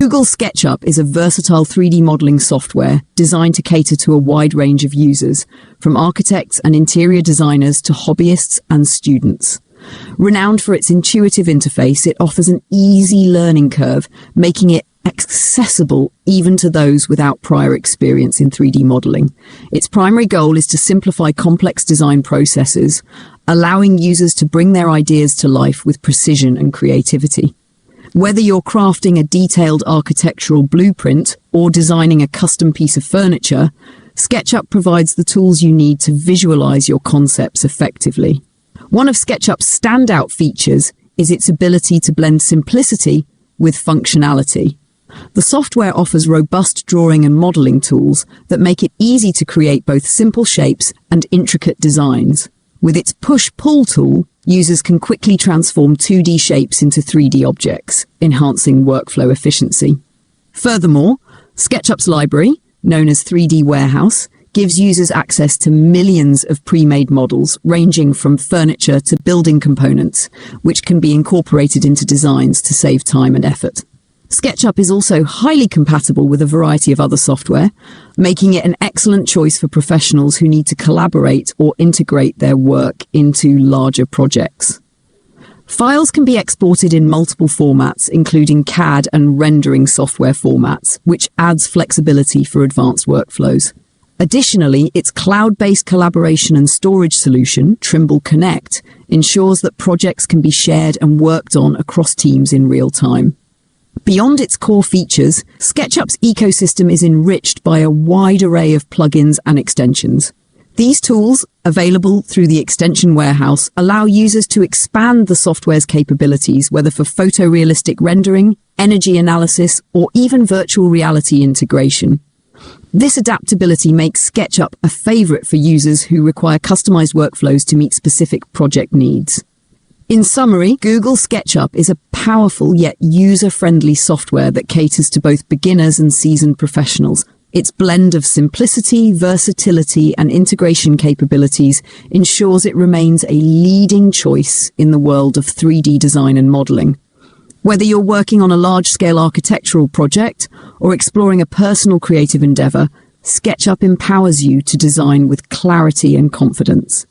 Google SketchUp is a versatile 3D modeling software designed to cater to a wide range of users, from architects and interior designers to hobbyists and students. Renowned for its intuitive interface, it offers an easy learning curve, making it accessible even to those without prior experience in 3D modeling. Its primary goal is to simplify complex design processes, allowing users to bring their ideas to life with precision and creativity. Whether you're crafting a detailed architectural blueprint or designing a custom piece of furniture, SketchUp provides the tools you need to visualize your concepts effectively. One of SketchUp's standout features is its ability to blend simplicity with functionality. The software offers robust drawing and modeling tools that make it easy to create both simple shapes and intricate designs. With its push-pull tool, users can quickly transform 2D shapes into 3D objects, enhancing workflow efficiency. Furthermore, SketchUp's library, known as 3D Warehouse, gives users access to millions of pre-made models ranging from furniture to building components, which can be incorporated into designs to save time and effort. SketchUp is also highly compatible with a variety of other software, making it an excellent choice for professionals who need to collaborate or integrate their work into larger projects. Files can be exported in multiple formats, including CAD and rendering software formats, which adds flexibility for advanced workflows. Additionally, its cloud-based collaboration and storage solution, Trimble Connect, ensures that projects can be shared and worked on across teams in real time. Beyond its core features, SketchUp's ecosystem is enriched by a wide array of plugins and extensions. These tools, available through the Extension Warehouse, allow users to expand the software's capabilities, whether for photorealistic rendering, energy analysis, or even virtual reality integration. This adaptability makes SketchUp a favorite for users who require customized workflows to meet specific project needs. In summary, Google SketchUp is a powerful yet user-friendly software that caters to both beginners and seasoned professionals. Its blend of simplicity, versatility, and integration capabilities ensures it remains a leading choice in the world of 3D design and modeling. Whether you're working on a large-scale architectural project or exploring a personal creative endeavor, SketchUp empowers you to design with clarity and confidence.